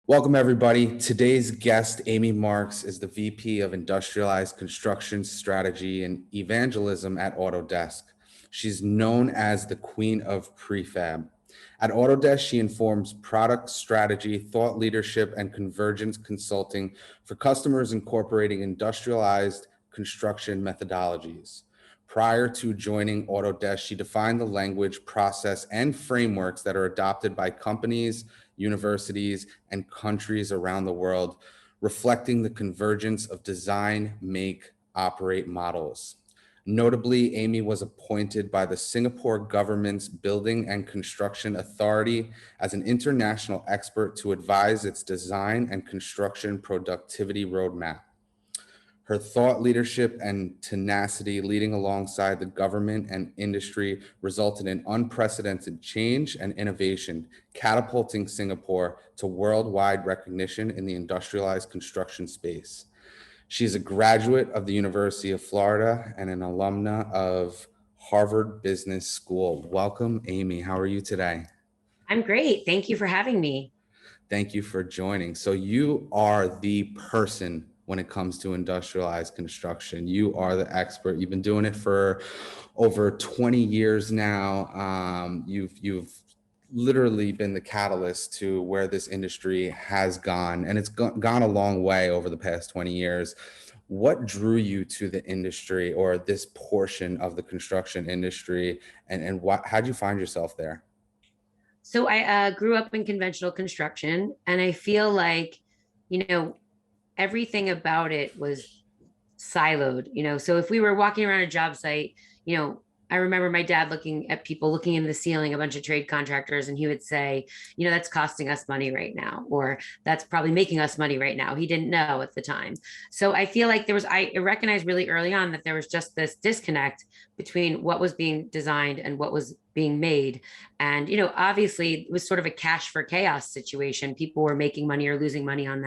Welcome, everybody. Today's guest, Amy Marks, is the VP of Industrialized Construction Strategy and Evangelism at Autodesk. She's known as the Queen of Prefab. At Autodesk, she informs product strategy, thought leadership, and convergence consulting for customers incorporating industrialized construction methodologies. Prior to joining Autodesk, she defined the language, process, and frameworks that are adopted by companies, universities, and countries around the world, reflecting the convergence of design, make, operate models. Notably, Amy was appointed by the Singapore government's Building and Construction Authority as an international expert to advise its design and construction productivity roadmap. Her thought leadership and tenacity leading alongside the government and industry resulted in unprecedented change and innovation, catapulting Singapore to worldwide recognition in the industrialized construction space. She is a graduate of the University of Florida and an alumna of Harvard Business School. Welcome, Amy. How are you today? I'm great. Thank you for having me. Thank you for joining. So you are the person when it comes to industrialized construction. You are the expert. You've been doing it for over 20 years now. You've literally been the catalyst to where this industry has gone, and it's gone a long way over the past 20 years. What drew you to the industry or this portion of the construction industry, and how'd you find yourself there? So I grew up in conventional construction, and I feel like, you know, everything about it was siloed. So if we were walking around a job site, I remember my dad looking at people looking in the ceiling, a bunch of trade contractors, and he would say, that's costing us money right now, or that's probably making us money right now. He didn't know at the time. So I feel like I recognized really early on that there was just this disconnect between what was being designed and what was being made. And, obviously it was sort of a cash for chaos situation. People were making money or losing money on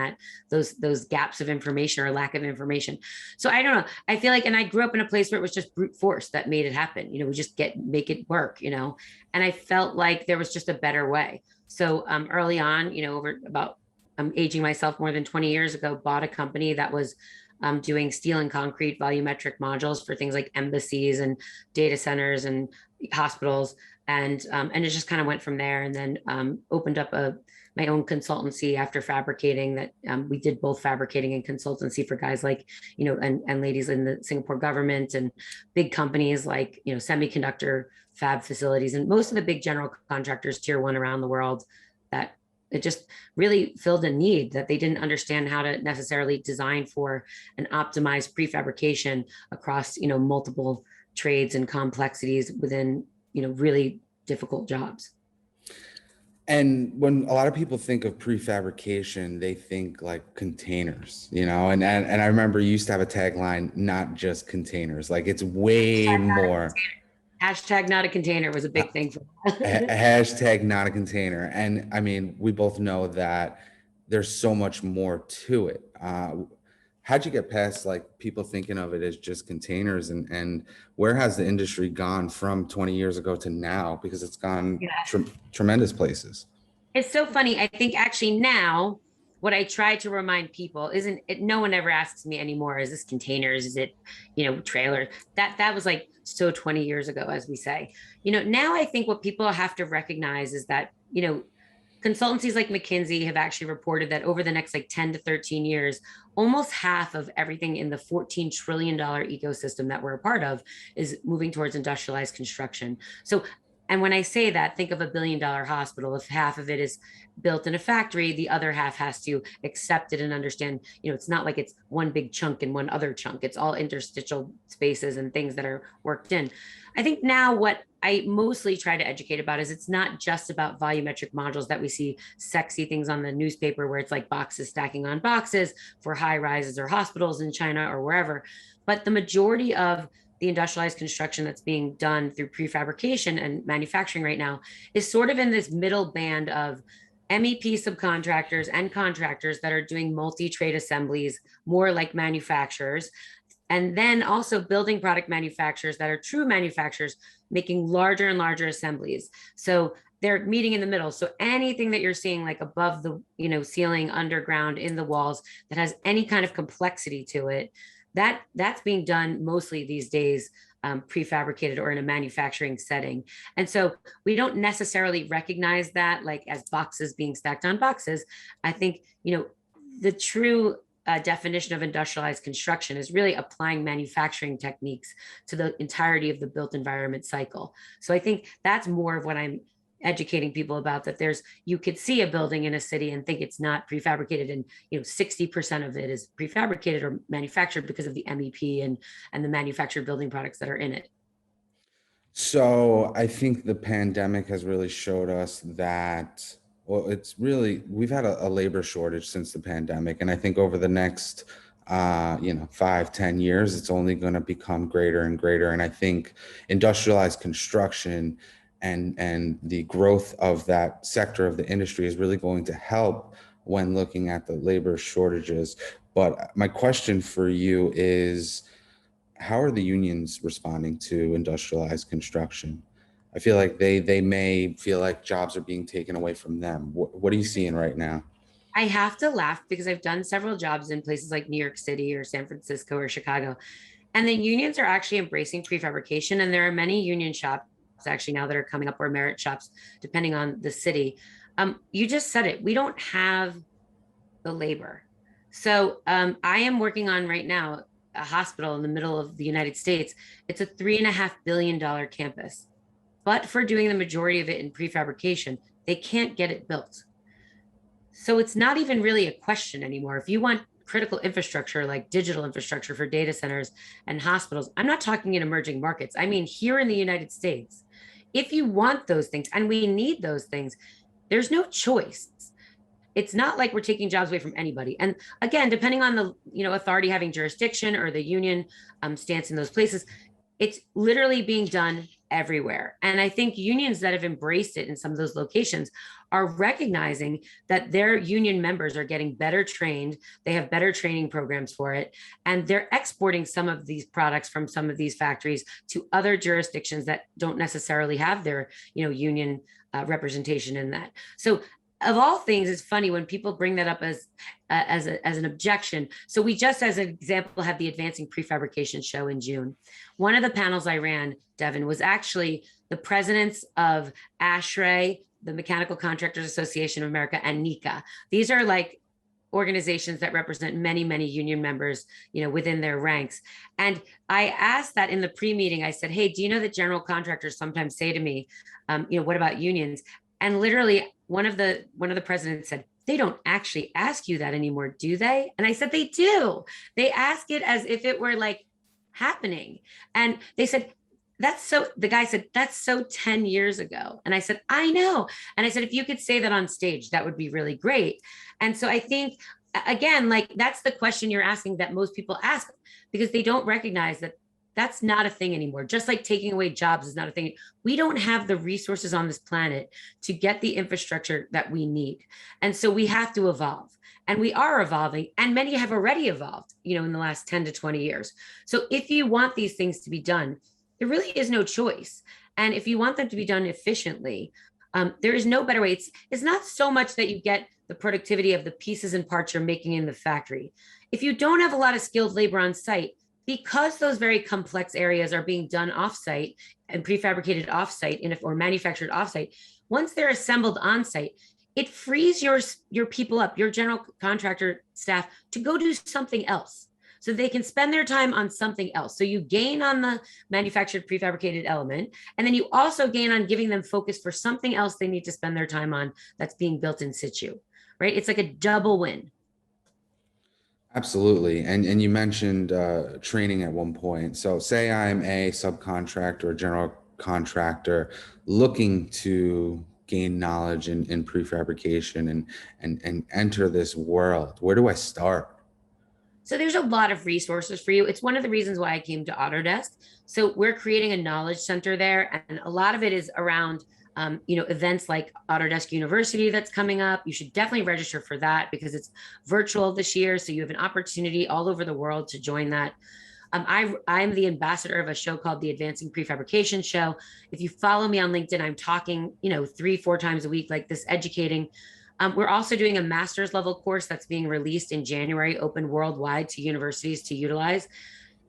those gaps of information or lack of information. So I don't know. I feel like, and I grew up in a place where it was just brute force that made it happen. We just make it work, and I felt like there was just a better way. So early on, over about, I'm aging myself, more than 20 years ago, bought a company that was doing steel and concrete volumetric modules for things like embassies and data centers and hospitals. And it just kind of went from there, and then opened up my own consultancy after fabricating that. We did both fabricating and consultancy for guys like, and ladies in the Singapore government and big companies like, semiconductor fab facilities and most of the big general contractors, tier one around the world, that it just really filled a need that they didn't understand how to necessarily design for and optimize prefabrication across, multiple trades and complexities within, really difficult jobs. And when a lot of people think of prefabrication, they think like containers, and I remember you used to have a tagline, not just containers, like it's way more. Hashtag not a container was a big thing for Hashtag not a container. And I mean, we both know that there's so much more to it. How'd you get past like people thinking of it as just containers, and where has the industry gone from 20 years ago to now? Because it's gone tremendous places. It's so funny. I think actually now what I try to remind people isn't it, no one ever asks me anymore, is this containers? Is it, trailer? That was like so 20 years ago, as we say. Now I think what people have to recognize is that, consultancies like McKinsey have actually reported that over the next like 10 to 13 years, almost half of everything in the $14 trillion ecosystem that we're a part of is moving towards industrialized construction. So, and when I say that, think of $1 billion hospital. If half of it is built in a factory, the other half has to accept it and understand, it's not like it's one big chunk and one other chunk. It's all interstitial spaces and things that are worked in. I think now what I mostly try to educate about is it's not just about volumetric modules that we see sexy things on the newspaper where it's like boxes stacking on boxes for high rises or hospitals in China or wherever. But the majority of the industrialized construction that's being done through prefabrication and manufacturing right now is sort of in this middle band of MEP subcontractors and contractors that are doing multi-trade assemblies, more like manufacturers, and then also building product manufacturers that are true manufacturers making larger and larger assemblies. So they're meeting in the middle. So anything that you're seeing like above the, ceiling, underground, in the walls, that has any kind of complexity to it, that's being done mostly these days, prefabricated or in a manufacturing setting. And so we don't necessarily recognize that like as boxes being stacked on boxes. I think, the true definition of industrialized construction is really applying manufacturing techniques to the entirety of the built environment cycle. So I think that's more of what I'm educating people about, that you could see a building in a city and think it's not prefabricated, and 60% of it is prefabricated or manufactured because of the MEP and the manufactured building products that are in it. So I think the pandemic has really showed us that, well, we've had a labor shortage since the pandemic. And I think over the next, 5, 10 years, it's only going to become greater and greater. And I think industrialized construction and the growth of that sector of the industry is really going to help when looking at the labor shortages. But my question for you is, how are the unions responding to industrialized construction? I feel like they may feel like jobs are being taken away from them. What are you seeing right now? I have to laugh because I've done several jobs in places like New York City or San Francisco or Chicago, and the unions are actually embracing prefabrication. And there are many union shops actually now that are coming up, or merit shops, depending on the city. You just said it. We don't have the labor. So I am working on right now a hospital in the middle of the United States. It's a $3.5 billion campus, but for doing the majority of it in prefabrication, they can't get it built. So it's not even really a question anymore. If you want critical infrastructure like digital infrastructure for data centers and hospitals, I'm not talking in emerging markets. I mean, here in the United States, if you want those things, and we need those things, there's no choice. It's not like we're taking jobs away from anybody. And again, depending on the authority having jurisdiction or the union stance in those places, it's literally being done everywhere. And I think unions that have embraced it in some of those locations are recognizing that their union members are getting better trained. They have better training programs for it. And they're exporting some of these products from some of these factories to other jurisdictions that don't necessarily have their, union representation in that. So of all things, it's funny when people bring that up as an objection. So we just, as an example, had the Advancing Prefabrication show in June. One of the panels I ran, Devin, was actually the presidents of ASHRAE, the Mechanical Contractors Association of America, and NECA. These are like organizations that represent many, many union members, within their ranks. And I asked that in the pre-meeting. I said, hey, do you know that general contractors sometimes say to me, what about unions? And literally one of the presidents said, they don't actually ask you that anymore, do they? And I said, they do. They ask it as if it were like happening. And they said, the guy said, that's so 10 years ago. And I said, I know. And I said, if you could say that on stage, that would be really great. And so I think, again, like that's the question you're asking that most people ask, because they don't recognize that that's not a thing anymore. Just like taking away jobs is not a thing. We don't have the resources on this planet to get the infrastructure that we need. And so we have to evolve. And we are evolving. And many have already evolved, in the last 10 to 20 years. So if you want these things to be done, there really is no choice. And if you want them to be done efficiently, there is no better way. It's not so much that you get the productivity of the pieces and parts you're making in the factory. If you don't have a lot of skilled labor on site, because those very complex areas are being done offsite and prefabricated offsite or manufactured offsite, once they're assembled on site, it frees your people up, your general contractor staff, to go do something else. So they can spend their time on something else. So you gain on the manufactured prefabricated element, and then you also gain on giving them focus for something else they need to spend their time on that's being built in situ, right? It's like a double win. Absolutely. And you mentioned training at one point. So say I'm a subcontractor or general contractor looking to gain knowledge in prefabrication and enter this world. Where do I start? So there's a lot of resources for you. It's one of the reasons why I came to Autodesk. So we're creating a knowledge center there, and a lot of it is around events like Autodesk University that's coming up. You should definitely register for that because it's virtual this year. So you have an opportunity all over the world to join that. I'm the ambassador of a show called the Advancing Prefabrication Show. If you follow me on LinkedIn, I'm talking, 3-4 times a week, like this, educating. We're also doing a master's level course that's being released in January, open worldwide to universities to utilize.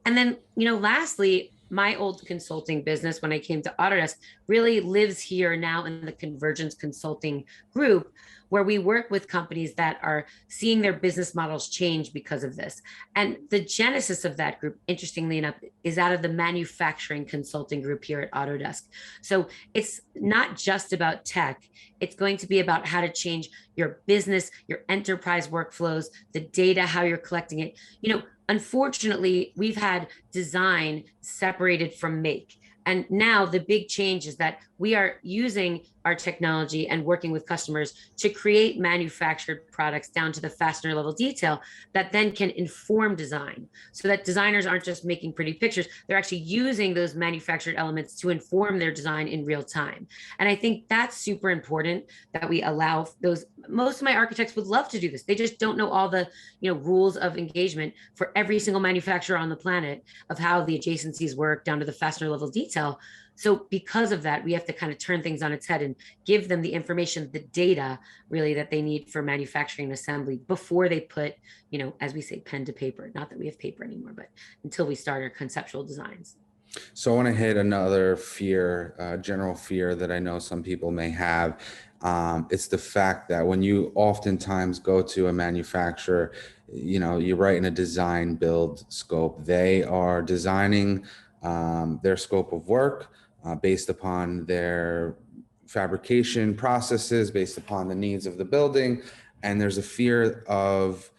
And then, lastly, my old consulting business, when I came to Autodesk, really lives here now in the Convergence Consulting Group, where we work with companies that are seeing their business models change because of this. And the genesis of that group, interestingly enough, is out of the manufacturing consulting group here at Autodesk. So it's not just about tech, it's going to be about how to change your business, your enterprise workflows, the data, how you're collecting it. Unfortunately, we've had design separated from make. And now the big change is that we are using our technology and working with customers to create manufactured products down to the fastener level detail that then can inform design, so that designers aren't just making pretty pictures, they're actually using those manufactured elements to inform their design in real time. And I think that's super important, that we allow those. Most of my architects would love to do this, they just don't know all the rules of engagement for every single manufacturer on the planet, of how the adjacencies work down to the fastener level detail. So because of that, we have to kind of turn things on its head and give them the information, the data really that they need for manufacturing and assembly before they put, as we say, pen to paper. Not that we have paper anymore, but until we start our conceptual designs. So I want to hit another fear, general fear that I know some people may have. It's the fact that when you oftentimes go to a manufacturer, you write in a design build scope, they are designing their scope of work based upon their fabrication processes, based upon the needs of the building. And there's a fear of,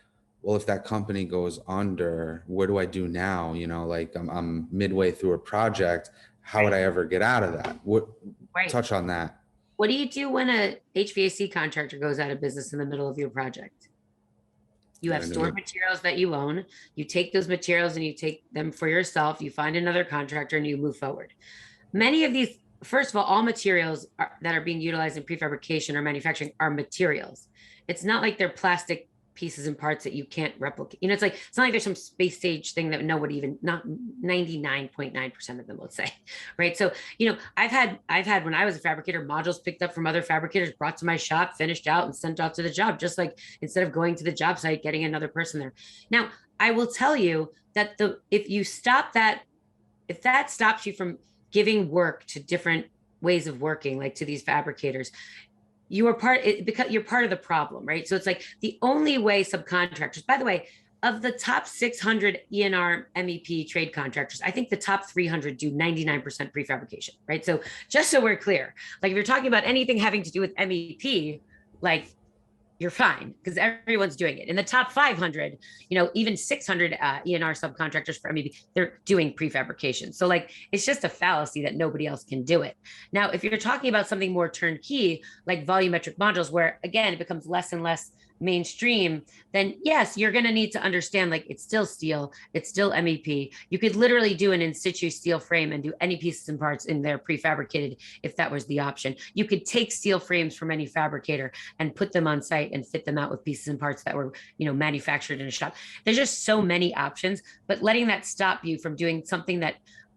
well, if that company goes under, what do I do now? Like I'm midway through a project. How would I ever get out of that? Right. Touch on that. What do you do when a HVAC contractor goes out of business in the middle of your project? You have stored materials that you own. You take those materials and you take them for yourself. You find another contractor and you move forward. Many of these, first of all materials that are being utilized in prefabrication or manufacturing are materials. It's not like they're plastic pieces and parts that you can't replicate. It's not like there's some space stage thing that nobody, even not 99.9% of them, let's say, right? So, I've had when I was a fabricator, modules picked up from other fabricators, brought to my shop, finished out and sent out to the job, just like instead of going to the job site, getting another person there. Now, I will tell you that if that stops you from giving work to different ways of working, like to these fabricators, because you're part of the problem, right? So it's like the only way subcontractors, by the way, of the top 600 ENR MEP trade contractors, I think the top 300 do 99% prefabrication, right? So just so we're clear, like if you're talking about anything having to do with MEP, like you're fine because everyone's doing it. In the top 500, even 600 ENR subcontractors for MEP, they're doing prefabrication. So like, it's just a fallacy that nobody else can do it. Now, if you're talking about something more turnkey, like volumetric modules, where again, it becomes less and less mainstream, then yes, you're going to need to understand, like, it's still steel, it's still MEP. You could literally do an in situ steel frame and do any pieces and parts in there prefabricated if that was the option. You could take steel frames from any fabricator and put them on site and fit them out with pieces and parts that were, manufactured in a shop. There's just so many options, but letting that stop you from doing something that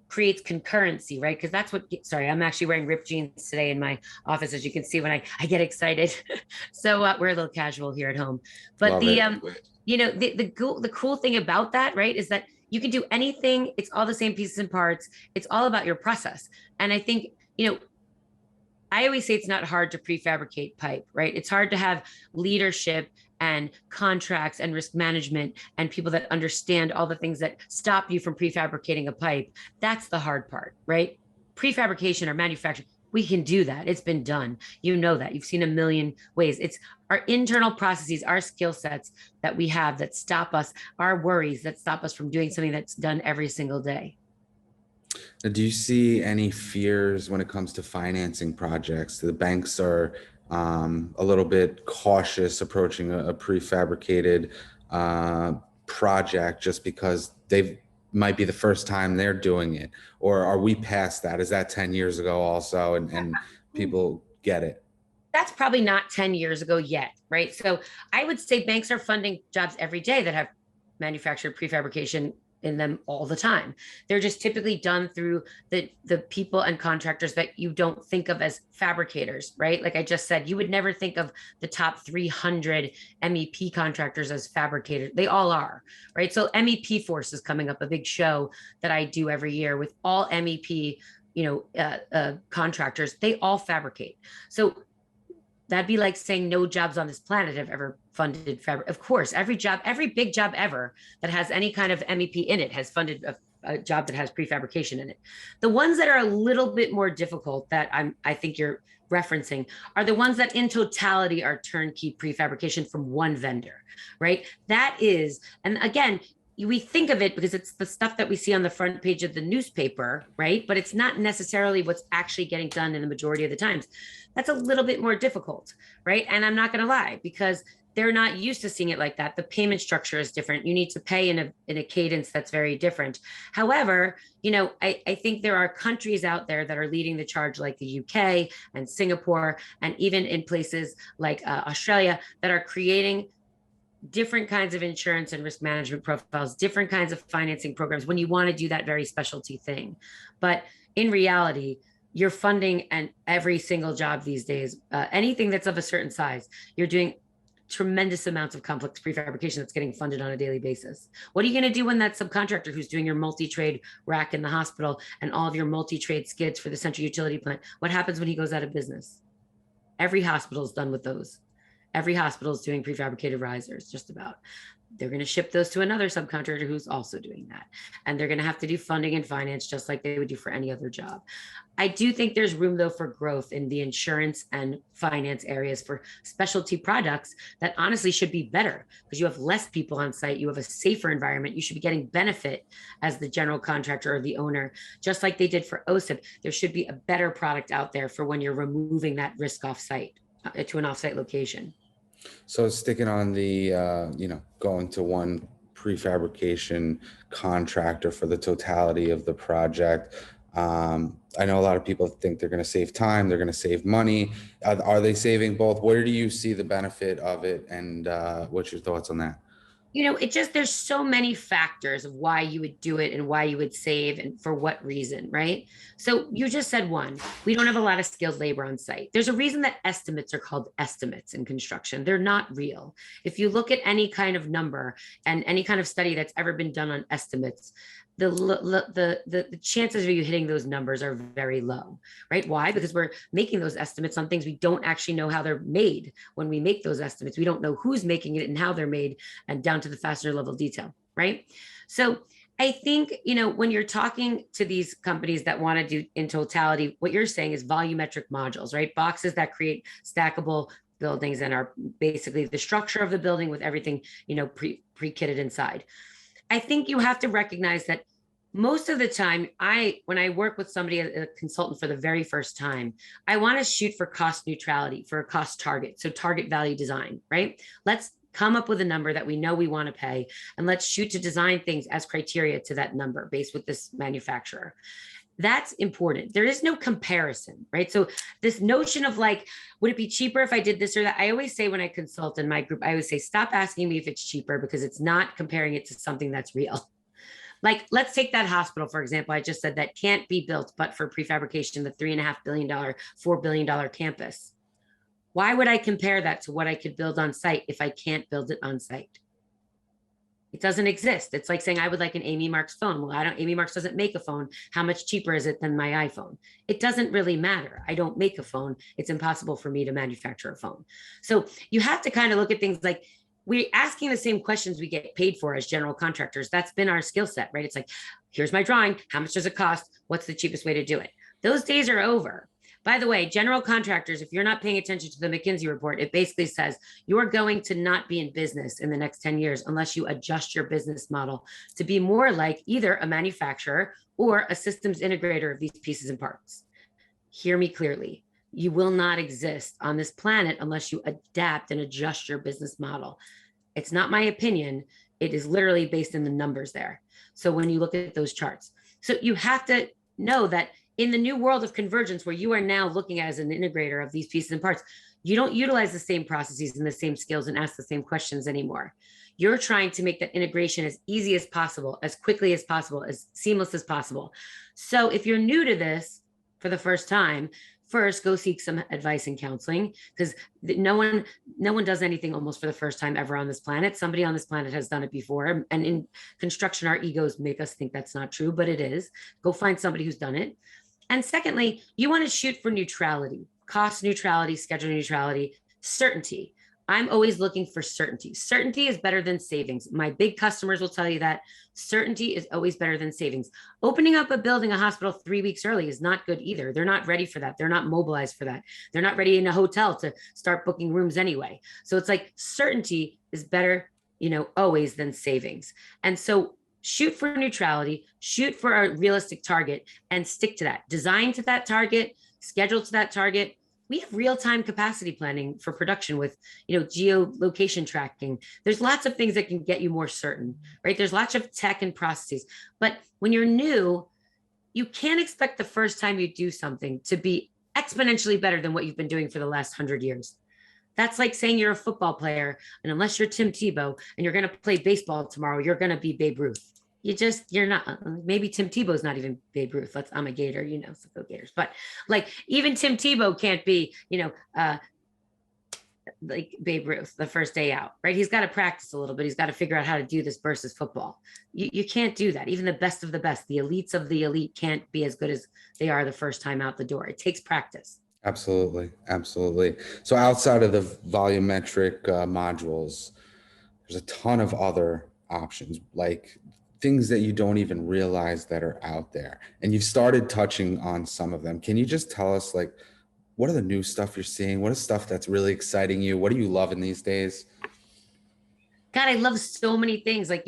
creates concurrency, right? Because that's sorry, I'm actually wearing ripped jeans today in my office, as you can see when I get excited. So we're a little casual here at home. But the cool thing about that, right, is that you can do anything. It's all the same pieces and parts. It's all about your process. And I think, I always say it's not hard to prefabricate pipe, right? It's hard to have leadership and contracts and risk management and people that understand all the things that stop you from prefabricating a pipe. That's the hard part, right? Prefabrication or manufacturing, we can do that. It's been done. You know that. You've seen a million ways. It's our internal processes, our skill sets that we have that stop us, our worries that stop us from doing something that's done every single day. Now, do you see any fears when it comes to financing projects? The banks are a little bit cautious approaching a prefabricated project just because they might be the first time they're doing it. Or are we past that? Is that 10 years ago also and people get it? That's probably not 10 years ago yet, right? So I would say banks are funding jobs every day that have manufactured prefabrication in them all the time. They're just typically done through the people and contractors that you don't think of as fabricators, right? Like I just said, you would never think of the top 300 MEP contractors as fabricators. They all are, right? So MEP Force is coming up, a big show that I do every year with all MEP, contractors. They all fabricate. So that'd be like saying no jobs on this planet have ever funded fabric. Of course, every job, every big job ever that has any kind of MEP in it has funded a job that has prefabrication in it. The ones that are a little bit more difficult that I think you're referencing are the ones that in totality are turnkey prefabrication from one vendor, right? That is, and again, we think of it because it's the stuff that we see on the front page of the newspaper, right? But it's not necessarily what's actually getting done in the majority of the times. That's a little bit more difficult, right? And I'm not going to lie, because they're not used to seeing it like that. The payment structure is different. You need to pay in a cadence that's very different. However, I think there are countries out there that are leading the charge, like the UK and Singapore, and even in places like Australia, that are creating different kinds of insurance and risk management profiles, different kinds of financing programs when you want to do that very specialty thing. But in reality, you're funding and every single job these days, anything that's of a certain size, you're doing tremendous amounts of complex prefabrication that's getting funded on a daily basis. What are you going to do when that subcontractor who's doing your multi-trade rack in the hospital and all of your multi-trade skids for the central utility plant, what happens when he goes out of business? Every hospital is done with those. Every hospital is doing prefabricated risers, just about. They're going to ship those to another subcontractor who's also doing that. And they're going to have to do funding and finance just like they would do for any other job. I do think there's room, though, for growth in the insurance and finance areas for specialty products that honestly should be better because you have less people on site. You have a safer environment. You should be getting benefit as the general contractor or the owner, just like they did for OSIP. There should be a better product out there for when you're removing that risk off site to an offsite location. So sticking on the, going to one prefabrication contractor for the totality of the project. I know a lot of people think they're going to save time, they're going to save money. Are they saving both? Where do you see the benefit of it? And what's your thoughts on that? There's so many factors of why you would do it and why you would save and for what reason, right? So you just said one, we don't have a lot of skilled labor on site. There's a reason that estimates are called estimates in construction. They're not real. If you look at any kind of number and any kind of study that's ever been done on estimates, the chances of you hitting those numbers are very low, right? Why? Because we're making those estimates on things we don't actually know how they're made. When we make those estimates, we don't know who's making it and how they're made, and down to the fastener level detail, right? So I think, when you're talking to these companies that want to do in totality, what you're saying is volumetric modules, right? Boxes that create stackable buildings and are basically the structure of the building with everything, pre-kitted inside. I think you have to recognize that most of the time, when I work with somebody, a consultant for the very first time, I want to shoot for cost neutrality, for a cost target. So target value design, right? Let's come up with a number that we know we want to pay, and let's shoot to design things as criteria to that number based with this manufacturer. That's important. There is no comparison, right? So this notion of like, would it be cheaper if I did this or that? I always say when I consult in my group, I always say, stop asking me if it's cheaper, because it's not comparing it to something that's real. Like, let's take that hospital, for example. I just said that can't be built, but for prefabrication, the $3.5 billion, $4 billion campus. Why would I compare that to what I could build on site if I can't build it on site? It doesn't exist. It's like saying I would like an Amy Marks phone. Well, Amy Marks doesn't make a phone. How much cheaper is it than my iPhone? It doesn't really matter. I don't make a phone. It's impossible for me to manufacture a phone. So you have to kind of look at things like, we're asking the same questions we get paid for as general contractors. That's been our skill set, right? It's like, here's my drawing. How much does it cost? What's the cheapest way to do it? Those days are over. By the way, general contractors, if you're not paying attention to the McKinsey report, it basically says you're going to not be in business in the next 10 years unless you adjust your business model to be more like either a manufacturer or a systems integrator of these pieces and parts. Hear me clearly. You will not exist on this planet unless you adapt and adjust your business model. It's not my opinion. It is literally based in the numbers there. So when you look at those charts, so you have to know that in the new world of convergence, where you are now looking at as an integrator of these pieces and parts, You don't utilize the same processes and the same skills and ask the same questions anymore. You're trying to make that integration as easy as possible, as quickly as possible, as seamless as possible. So if you're new to this for the first time, first go seek some advice and counseling, because no one does anything almost for the first time ever on this planet. Somebody on this planet has done it before. And in construction, our egos make us think that's not true, but it is. Go find somebody who's done it. And secondly, you want to shoot for neutrality, cost neutrality, schedule neutrality, certainty. I'm always looking for certainty. Certainty is better than savings. My big customers will tell you that certainty is always better than savings. Opening up a building, a hospital 3 weeks early is not good either. They're not ready for that. They're not mobilized for that. They're not ready in a hotel to start booking rooms anyway. So it's like certainty is better, always than savings. And so shoot for neutrality, shoot for a realistic target and stick to that. Design to that target, schedule to that target. We have real-time capacity planning for production with, geolocation tracking. There's lots of things that can get you more certain, right? There's lots of tech and processes. But when you're new, you can't expect the first time you do something to be exponentially better than what you've been doing for the last 100 years. That's like saying you're a football player, and unless you're Tim Tebow and you're going to play baseball tomorrow, you're going to be Babe Ruth. You're not. Maybe Tim Tebow's not even Babe Ruth. I'm a Gator, so go Gators. But like even Tim Tebow can't be, like Babe Ruth the first day out, right? He's got to practice a little bit. He's got to figure out how to do this versus football. You can't do that. Even the best of the best, the elites of the elite can't be as good as they are the first time out the door. It takes practice. Absolutely. Absolutely. So outside of the volumetric modules, there's a ton of other options, like things that you don't even realize that are out there. And you've started touching on some of them. Can you just tell us, like, what are the new stuff you're seeing? What is stuff that's really exciting you? What are you loving these days? God, I love so many things. Like,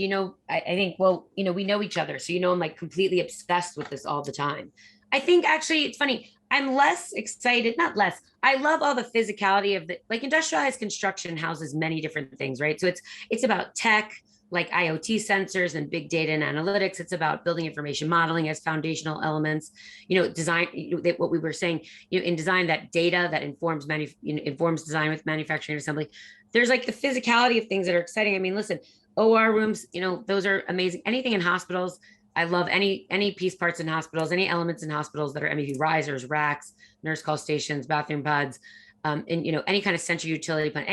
I think, well, we know each other. So, I'm like completely obsessed with this all the time. I think actually it's funny. I'm less excited, not less. I love all the physicality of like industrialized construction houses many different things, right? So it's about tech, like IoT sensors and big data and analytics. It's about building information modeling as foundational elements, design, what we were saying, in design, that data that informs informs design with manufacturing and assembly. There's like the physicality of things that are exciting. I mean, listen, OR rooms, those are amazing. Anything in hospitals. I love any piece parts in hospitals, any elements in hospitals that are MEP risers, racks, nurse call stations, bathroom pods. And any kind of central utility plan.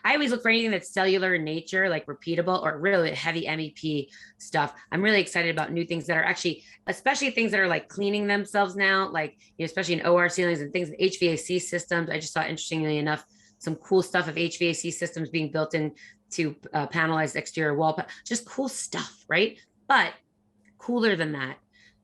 I always look for anything that's cellular in nature, like repeatable or really heavy MEP stuff. I'm really excited about new things that are actually, especially things that are like cleaning themselves now, like especially in OR ceilings and things, HVAC systems. I just saw, interestingly enough, some cool stuff of HVAC systems being built into panelized exterior wall, just cool stuff, right? But cooler than that,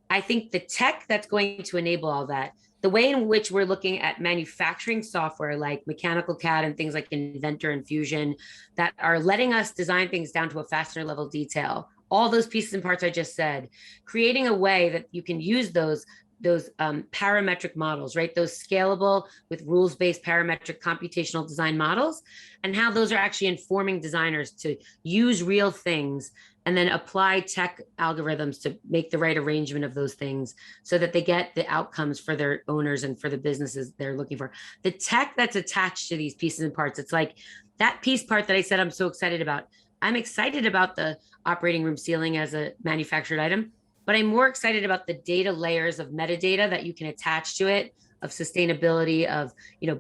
I think the tech that's going to enable all that, the way in which we're looking at manufacturing software like mechanical CAD and things like Inventor and Fusion that are letting us design things down to a faster level detail, all those pieces and parts I just said, creating a way that you can use those parametric models, right? Those scalable with rules-based parametric computational design models, and how those are actually informing designers to use real things and then apply tech algorithms to make the right arrangement of those things so that they get the outcomes for their owners and for the businesses they're looking for. The tech that's attached to these pieces and parts, it's like that piece part that I said I'm so excited about. I'm excited about the operating room ceiling as a manufactured item, but I'm more excited about the data layers of metadata that you can attach to it, of sustainability, of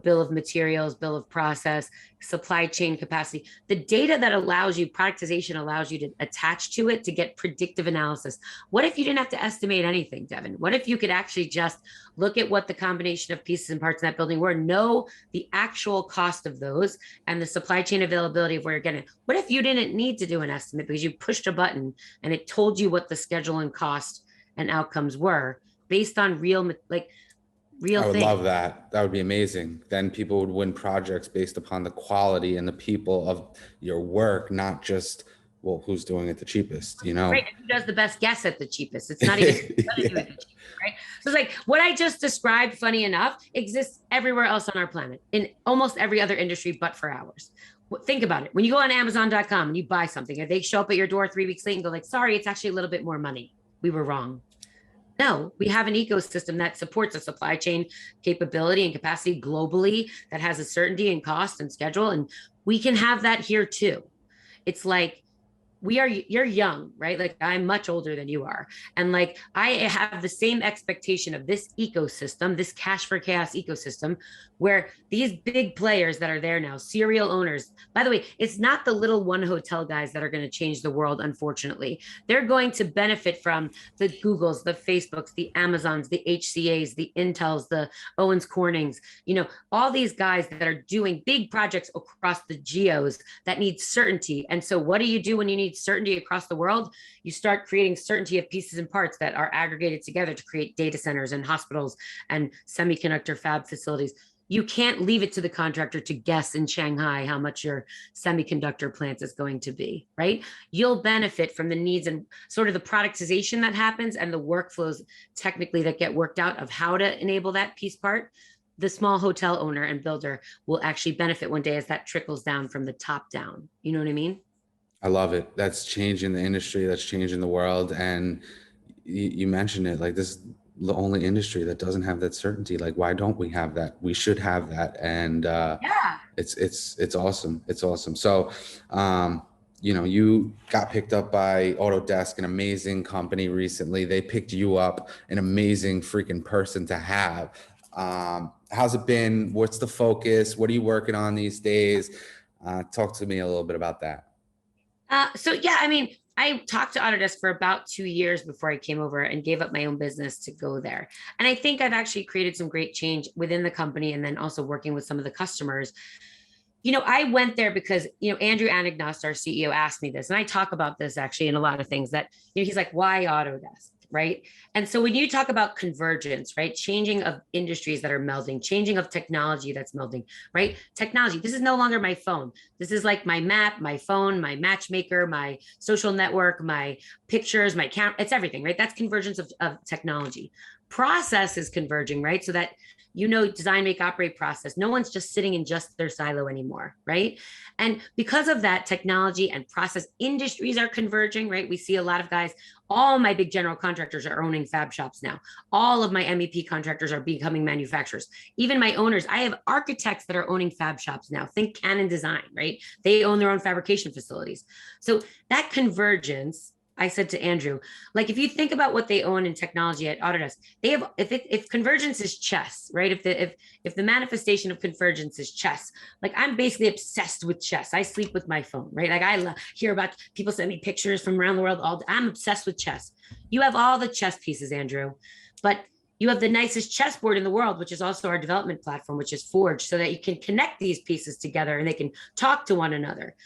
bill of materials, bill of process, supply chain capacity, the data that allows you, productization allows you to attach to it to get predictive analysis. What if you didn't have to estimate anything, Devin? What if you could actually just look at what the combination of pieces and parts in that building were, know the actual cost of those and the supply chain availability of where you're getting it? What if you didn't need to do an estimate because you pushed a button and it told you what the schedule and cost and outcomes were based on real I would thing. love that. That would be amazing. Then people would win projects based upon the quality and the people of your work, not just, well, who's doing it the cheapest, Right. And who does the best guess at the cheapest? It's not even Yeah. right? So it's like what I just described, funny enough, exists everywhere else on our planet in almost every other industry, but for ours. Think about it. When you go on Amazon.com and you buy something, and they show up at your door 3 weeks late and go like, sorry, it's actually a little bit more money. We were wrong. No, we have an ecosystem that supports a supply chain capability and capacity globally that has a certainty and cost and schedule. And we can have that here too. It's like you're young, right? Like I'm much older than you are. And like I have the same expectation of this ecosystem, this cash for chaos ecosystem, where these big players that are there now, serial owners, by the way, it's not the little one hotel guys that are going to change the world, unfortunately. They're going to benefit from the Googles, the Facebooks, the Amazons, the HCAs, the Intels, the Owens Cornings, all these guys that are doing big projects across the geos that need certainty. And so what do you do when you need certainty across the world? You start creating certainty of pieces and parts that are aggregated together to create data centers and hospitals and semiconductor fab facilities. You can't leave it to the contractor to guess in Shanghai how much your semiconductor plant is going to be, right? You'll benefit from the needs and sort of the productization that happens and the workflows technically that get worked out of how to enable that piece part. The small hotel owner and builder will actually benefit one day as that trickles down from the top down. You know what I mean? I love it. That's changing the industry. That's changing the world. And you mentioned it, like this is the only industry that doesn't have that certainty. Like, why don't we have that? We should have that. And Yeah. it's awesome. It's awesome. So, you got picked up by Autodesk, an amazing company recently. They picked you up, an amazing freaking person to have. How's it been? What's the focus? What are you working on these days? Talk to me a little bit about that. So yeah, I mean, I talked to Autodesk for about 2 years before I came over and gave up my own business to go there. And I think I've actually created some great change within the company and then also working with some of the customers. I went there because, Andrew Anagnost, our CEO, asked me this. And I talk about this actually in a lot of things that, he's like, why Autodesk? Right. And so when you talk about convergence, right, changing of industries that are melding, changing of technology that's melding, right? Technology, this is no longer my phone. This is like my map, my phone, my matchmaker, my social network, my pictures, my camera, it's everything, right? That's convergence of technology. Process is converging, right? So that design, make, operate process. No one's just sitting in just their silo anymore, right? And because of that, technology and process industries are converging, right? We see a lot of guys, all my big general contractors are owning fab shops now. All of my MEP contractors are becoming manufacturers. Even my owners, I have architects that are owning fab shops now. Think Canon Design, right? They own their own fabrication facilities. So that convergence, I said to Andrew, like if you think about what they own in technology at Autodesk, they have if convergence is chess, right? If the manifestation of convergence is chess, like I'm basically obsessed with chess. I sleep with my phone, right? Like I hear about people send me pictures from around the world. I'm obsessed with chess. You have all the chess pieces, Andrew, but you have the nicest chessboard in the world, which is also our development platform, which is Forge, so that you can connect these pieces together and they can talk to one another.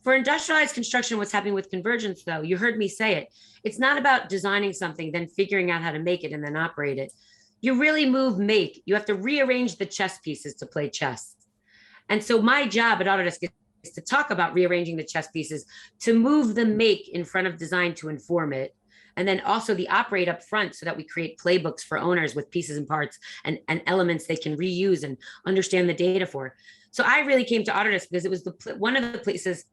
For industrialized construction, what's happening with convergence, though, you heard me say it. It's not about designing something, then figuring out how to make it and then operate it. You really make. You have to rearrange the chess pieces to play chess. And so my job at Autodesk is to talk about rearranging the chess pieces to move the make in front of design to inform it. And then also the operate up front so that we create playbooks for owners with pieces and parts and elements they can reuse and understand the data for. So I really came to Autodesk because it was one of the places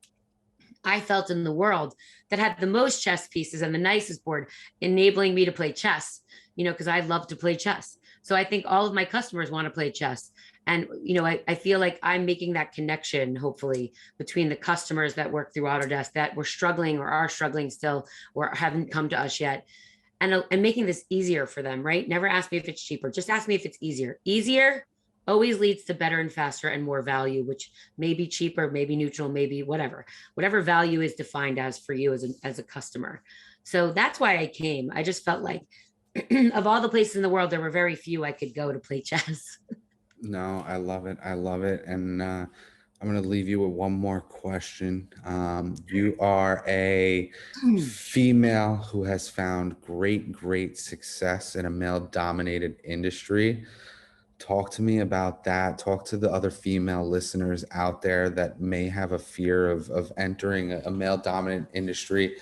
I felt in the world that had the most chess pieces and the nicest board, enabling me to play chess, because I love to play chess. So I think all of my customers want to play chess. And, I feel like I'm making that connection, hopefully, between the customers that work through Autodesk that were struggling or are struggling still or haven't come to us yet. And making this easier for them, right? Never ask me if it's cheaper. Just ask me if it's easier. Easier always leads to better and faster and more value, which may be cheaper, maybe neutral, maybe whatever value is defined as for you as a customer. So that's why I came. I just felt like of all the places in the world, there were very few I could go to play chess. No, I love it. I love it. And I'm going to leave you with one more question. You are a female who has found great success in a male-dominated industry. Talk to me about that. Talk to the other female listeners out there that may have a fear of entering a male-dominant industry.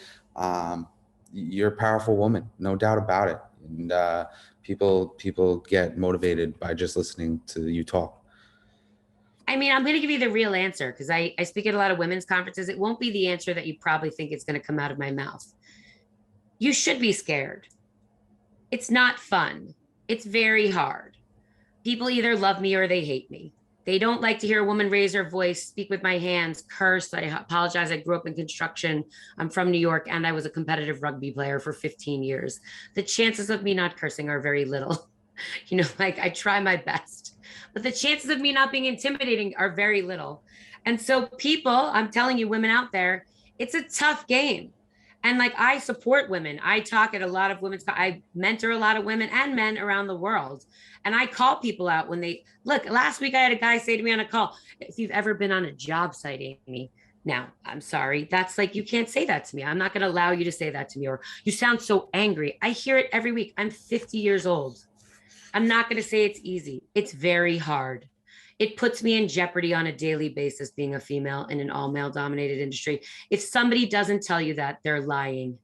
You're a powerful woman, no doubt about it. And people get motivated by just listening to you talk. I mean, I'm going to give you the real answer because I speak at a lot of women's conferences. It won't be the answer that you probably think is going to come out of my mouth. You should be scared. It's not fun. It's very hard. People either love me or they hate me. They don't like to hear a woman raise her voice, speak with my hands, curse. I apologize. I grew up in construction. I'm from New York and I was a competitive rugby player for 15 years. The chances of me not cursing are very little. Like I try my best, but the chances of me not being intimidating are very little. And so, people, I'm telling you, women out there, it's a tough game. And like I support women. I talk at a lot of I mentor a lot of women and men around the world. And I call people out when they look. Last week, I had a guy say to me on a call, if you've ever been on a job site, Amy, now, I'm sorry. That's like, you can't say that to me. I'm not going to allow you to say that to me. Or you sound so angry. I hear it every week. I'm 50 years old. I'm not going to say it's easy. It's very hard. It puts me in jeopardy on a daily basis being a female in an all male dominated industry. If somebody doesn't tell you that, they're lying.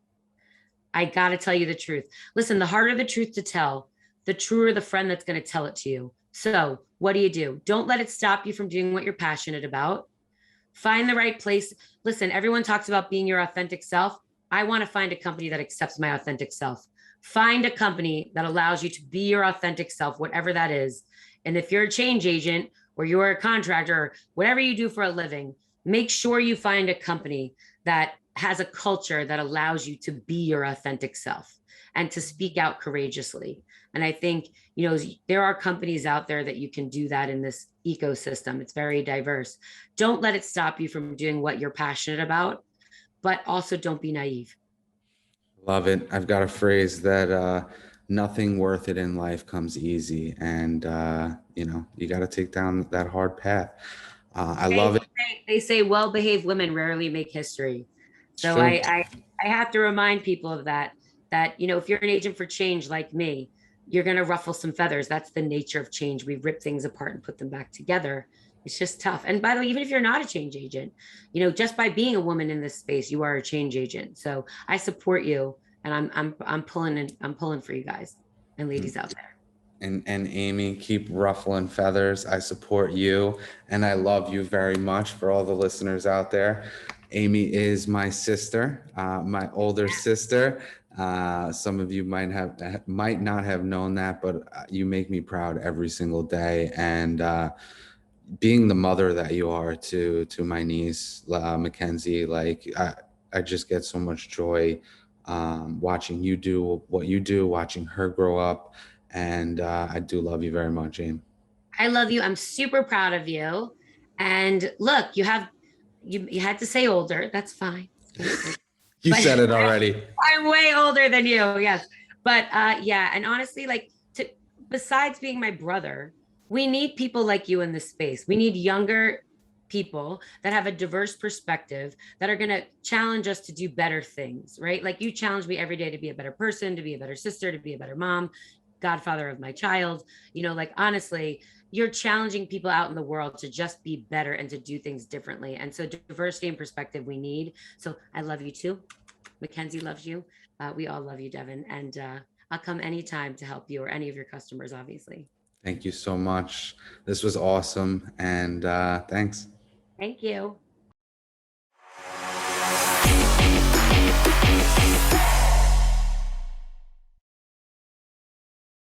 I got to tell you the truth. Listen, the harder the truth to tell, the truer the friend that's going to tell it to you. So, what do? Don't let it stop you from doing what you're passionate about. Find the right place. Listen, everyone talks about being your authentic self. I want to find a company that accepts my authentic self. Find a company that allows you to be your authentic self, whatever that is. And if you're a change agent or you're a contractor, or whatever you do for a living, make sure you find a company that has a culture that allows you to be your authentic self and to speak out courageously. And I think, there are companies out there that you can do that in this ecosystem. It's very diverse. Don't let it stop you from doing what you're passionate about, but also don't be naive. Love it. I've got a phrase that nothing worth it in life comes easy. And, you got to take down that hard path. I love it. They say well-behaved women rarely make history. It's So true. I have to remind people of that, if you're an agent for change like me, you're going to ruffle some feathers. That's the nature of change. We rip things apart and put them back together. It's just tough. And by the way, even if you're not a change agent, just by being a woman in this space, you are a change agent. So I support you, and I'm pulling for you guys and ladies out there. And Amy, keep ruffling feathers. I support you and I love you very much. For all the listeners out there, Amy is my sister, my older sister. Some of you might not have known that, but you make me proud every single day. And being the mother that you are to my niece, Mackenzie, like I just get so much joy watching you do what you do, watching her grow up. And I do love you very much, Amy. I love you. I'm super proud of you. And look, you had to say older. That's fine. You But said it already. I'm way older than you. Yes. But yeah, and honestly, besides being my brother, we need people like you in this space. We need younger people that have a diverse perspective that are going to challenge us to do better things, right? Like you challenge me every day to be a better person, to be a better sister, to be a better mom, godfather of my child. Like honestly, you're challenging people out in the world to just be better and to do things differently. And so diversity and perspective we need. So I love you too. Mackenzie loves you. We all love you, Devin. And I'll come anytime to help you or any of your customers, obviously. Thank you so much. This was awesome. And thanks. Thank you.